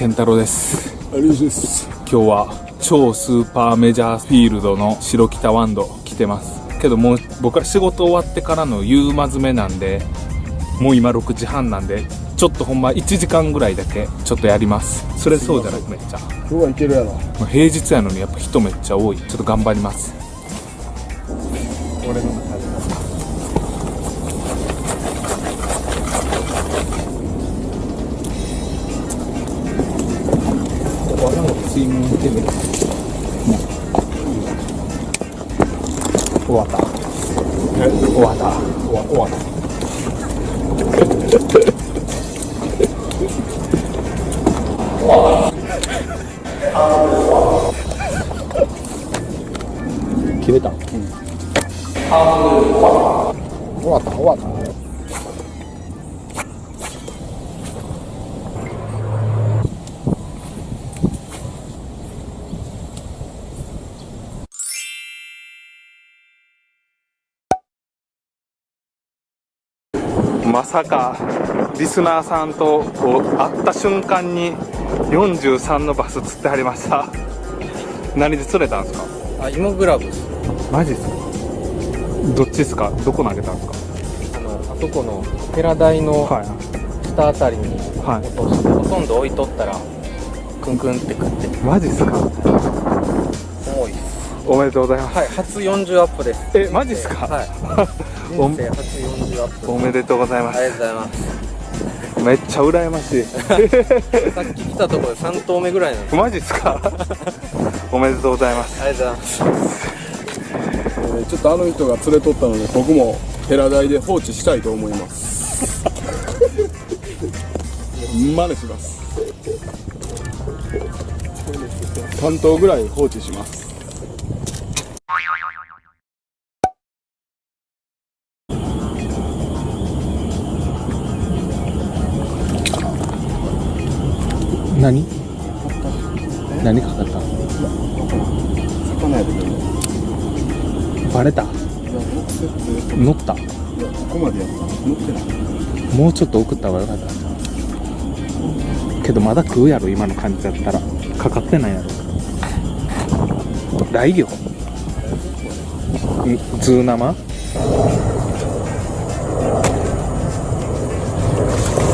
健太郎です。有吉です。今日は超スーパーメジャーフィールドの白北ワンド来てますけど、もう僕は仕事終わってからの夕間詰めなんで、もう今6時半なんで、ちょっとほんま1時間ぐらいだけちょっとやります。それそうじゃない？めっちゃ今日はいけるやろ。平日やのにやっぱ人めっちゃ多い。ちょっと頑張ります。俺の中で技の水面見てみる。終わった。終わった。終わった。切れた。終わった。まさかリスナーさんと会った瞬間に43のバス釣ってはりました。何で釣れたんですか？芋グラブです。マジですか？どっちですか？どこ投げたんですか？あそこの寺台の下あたりにはい落として、ほとんど置いとったらクンクンって食って。マジですか？重いです。おめでとうございます。はい、初40アップです。マジですか？はい。人生初40アップ。おめでとうございます。ありがとうございます。めっちゃ羨ましい。さっき来たところで3投目ぐらいなんです。マジですか？おめでとうございます。ありがとうございます。ちょっとあの人が連れとったので、僕もヘラ台で放置したいと思います。真似します。3頭ぐらい放置します。何かかった？魚やでけど。バレた？乗った？いや、ここまでやった。乗ってない。もうちょっと送った方がよかったけど、まだ食うやろ今の感じだったら。かかってないやろ。来魚？ズー生？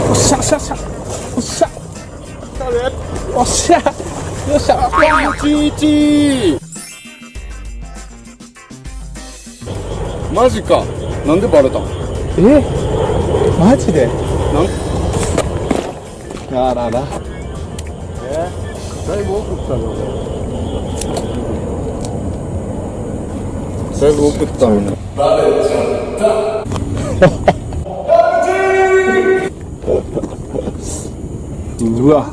おっしゃおっしゃおっしゃおっしゃおっしゃよっしゃわーちーマジか。なんでバレたん？マジで？あらら。だいぶ送ったのね。だいぶ送ったのね。バレちゃった。うわ、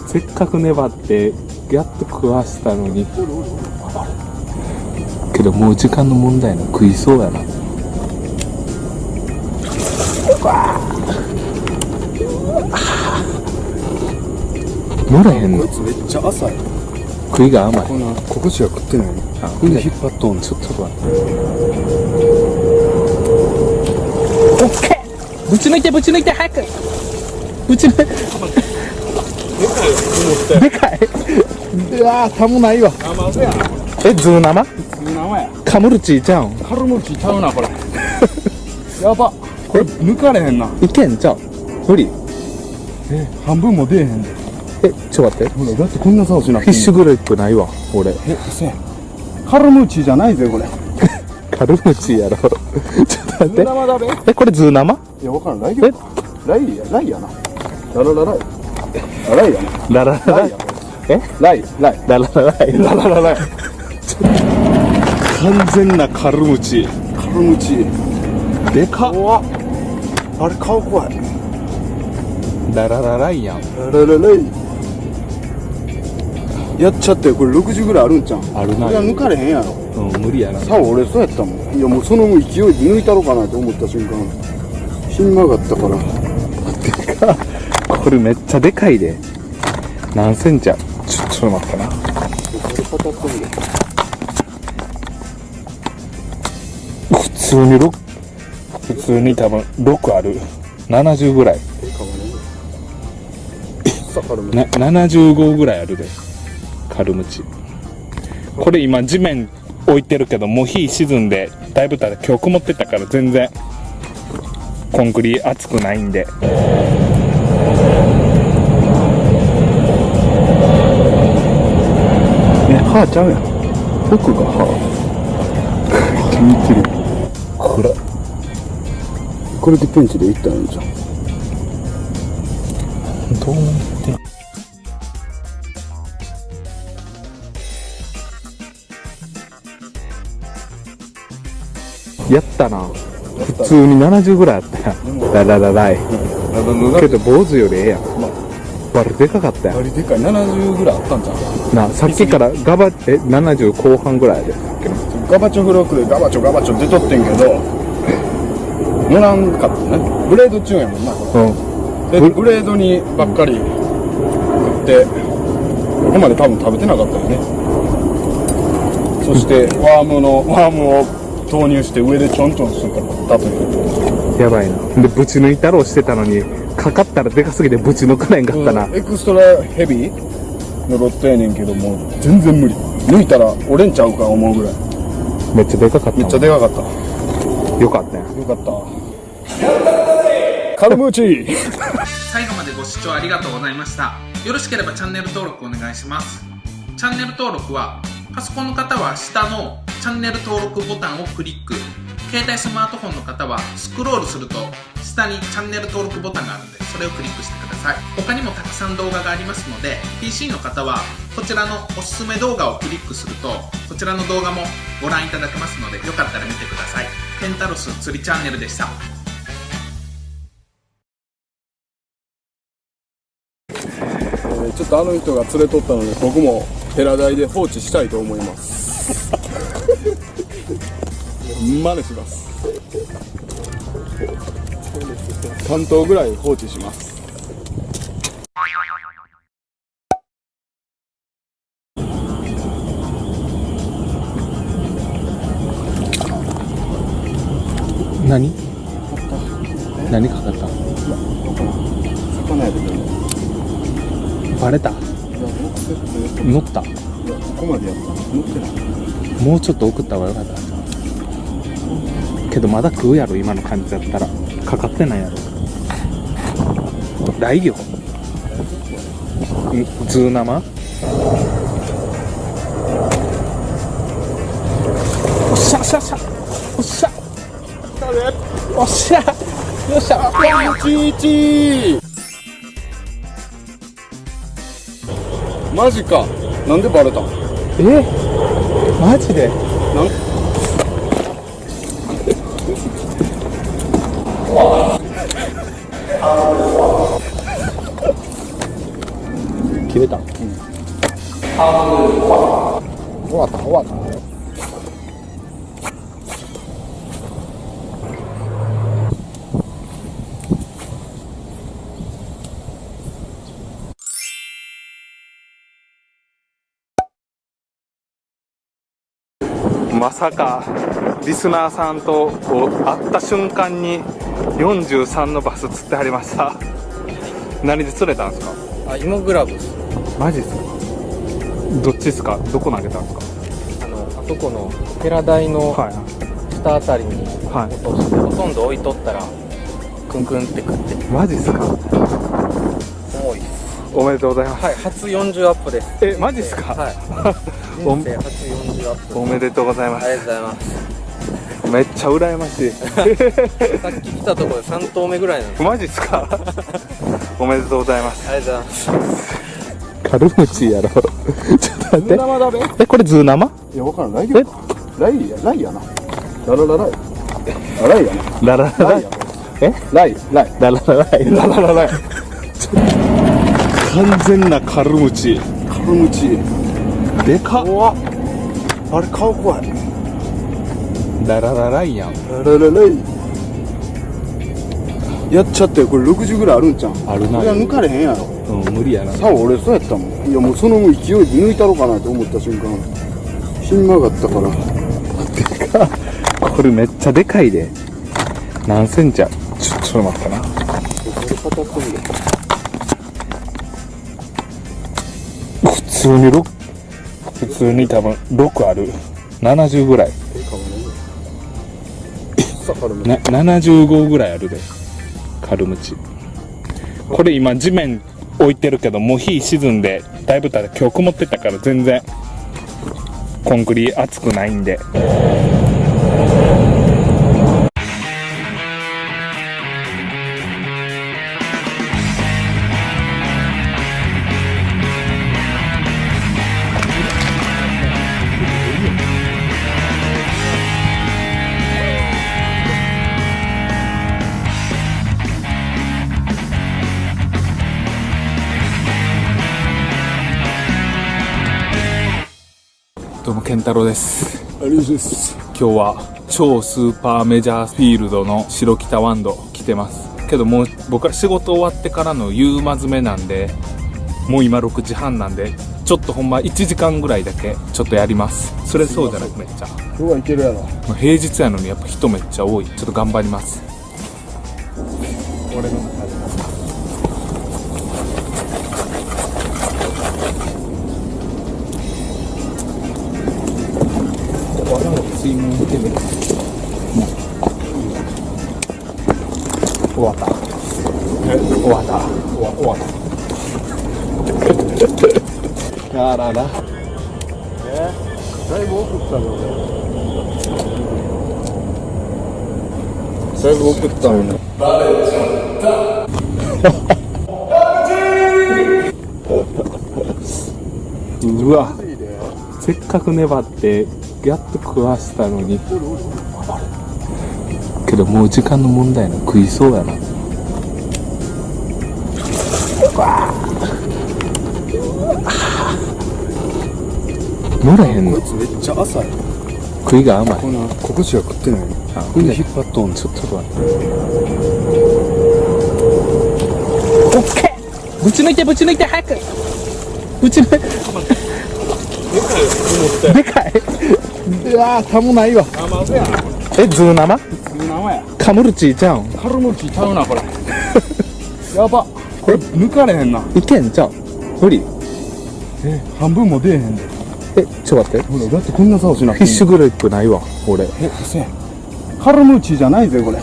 せっかく粘ってやっと食わしたのに。けどもう時間の問題な。食いそうやな。乗らへんの？こいつめっちゃ浅い。食いが甘い。このここしか食ってないの。これで引っ張っとんの。ちょっと待って。オッケー。ぶち抜いて早く。ぶち抜いて。でかい。うわー、タモないわ。生や。ズー生？生や。カムルチーちゃうん？カルムチちゃうなこれ。やば。これ抜かれへんな。いけんじゃん。無理。半分も出えへんで。ちょっと待って。ほらだってこんな差しなフィッシュグレープないわ俺。せや。カルムチじゃないぜこれ。カルムチやろ。ちょっと待って。生だべ。これズー生？いやわからん。ライ魚か。ライやな。ラララライ。ライやな。ラララライ。ライ。ラララライ。ラララライ。完全なカルムチ。カルムチ。でかっ。あれ顔怖い。ラララライやん。ラララライ。やっちゃってこれ60ぐらいあるんちゃん。あるな。これは抜かれへんやろ。無理やな。竿折れそうやったもん。いやもうその勢いで抜いたろかなと思った瞬間ひん曲がったから。でかっ。これめっちゃでかいで。何センチや。ちょっと待ってな。普通に多分6ある。70ぐらい。さカルムチ。な75ぐらいあるで、カルムチ。これ今地面置いてるけど、もう日沈んでだいぶただ今日曇ってたから全然コンクリ熱くないんで。歯ちゃうやん。奥が歯。めっちゃ似てる。暗っ。これでペンチでいったらいいんじゃん。どう思ってやったな。普通に70ぐらいあったやん。ラララライ。けど坊主よりええやん。バリでかかったやん。バリでかい。70ぐらいあったんじゃん。な、さっきから70後半ぐらいで。ガバチョフロックでガバチョ出とってんけど、乗らんかったね。ブレードチューンやもんな、これ。で、ブレードにばっかり食って、ここまで多分食べてなかったよね。そして、ワームを投入して上でちょんちょんするからだという。やばいな。で、ぶち抜いたろうしてたのに、かかったらでかすぎてぶち抜かないんかったな。エクストラヘビーのロットやねんけども、全然無理。抜いたら折れんちゃうか思うぐらい。めっちゃでかかった。めっちゃでかかった。よかったやん。よかった。カルムーチ最後までご視聴ありがとうございました。よろしければチャンネル登録お願いします。チャンネル登録はパソコンの方は下のチャンネル登録ボタンをクリック、携帯スマートフォンの方はスクロールすると下にチャンネル登録ボタンがあるので、それをクリックしてください。他にもたくさん動画がありますので、 PC の方はこちらのおすすめ動画をクリックするとこちらの動画もご覧いただけますので、よかったら見てください。ペンタロス釣りチャンネルでした。ちょっとあの人が連れとったので、僕もヘラ台で放置したいと思います真似します。3頭ぐらい放置します。何かかった？魚やでね。バレた？いや、乗った？ここまでやった。乗ってない。もうちょっと送った方がよかったけど、まだ食うやろ今の感じだったら。かかってないやろ。来魚？ズー生？おっしゃおっしゃおっしゃおっしゃおっしゃよっしゃ11マジか。なんでバレたん？マジで？切れた？終わった。まさかリスナーさんと会った瞬間に43のバス釣ってはりました。何で釣れたんですか？あ、芋グラブです。マジですか？どっちですか？どこ投げたんですか？あそこのヘラ台のはい下あたりにはい落として、ほとんど置いとったらクンクンって食って。マジですか？重いっす。おめでとうございます。はい、初40アップです。マジですか？はいお人生初40アップ。おめでとうございまありがとうございます。す。めっちゃ羨ましい。さっき来たところで3投目ぐらいなんです。マジですか？おめでとうございます。ありがとうございます。カルムチやろ。ちょっと待って。生だべ。これズー生？いや、わからん。ライ魚か。ライやな。ラララライ。あ、ライやな。ラララライ。ライ。ラララライ。ラララライ。完全なカルムチ。カルムチ。でかっ。怖っ。あれ、顔怖い。ラララライやん。ラララライ。やっちゃったよ。これ60ぐらいあるんちゃん。あるな。いや、抜かれへんやろ。無理やな。さあ、俺そうやったもん。いや、もうその勢いで抜いたろかなと思った瞬間、ひん曲がったから。これめっちゃでかいで。何センチや？ちょっと待ってな。普通に多分6ある。70ぐらい。75ぐらいあるで。カルムチ。これ今地面置いてるけど、もう火沈んで、だいぶ経って今日曇ってたから全然コンクリ熱くないんで。どうも健太郎です。有吉です。今日は超スーパーメジャーフィールドの白北ワンド来てますけど、もう僕は仕事終わってからの夕間詰めなんで、もう今6時半なんで、ちょっとほんま1時間ぐらいだけちょっとやります。それそうじゃなくめっちゃ今日はいけるやろ。もう平日やのにやっぱ人めっちゃ多い。ちょっと頑張ります。俺の中で水門見てみる。終わった。終わった。終わった。やらら。だいぶ送ったのね。だいぶ送ったのね。うわ、せっかく粘ってやっと食わしたのに。けどもう時間の問題な。食いそうやな。乗れへんの。こいつめっちゃ浅い。食いが甘い。ここしか食ってない。あ、これで引っ張っとん。ちょっと待って。オッケー。ぶち抜いてぶち抜いて早く。ぶち抜いて。でかい。うわー、タモないわ。生や。え、ズー生？生や。カムルチーちゃうん。カルムチちゃうな、これ。やば。これ抜かれへんな。いけんじゃん。無理。半分も出えへんで。え、ちょっと待って。ほら、だってこんな差をしなくていい。フィッシュグリップないわ、俺。せや。カルムチじゃないぜ、これ。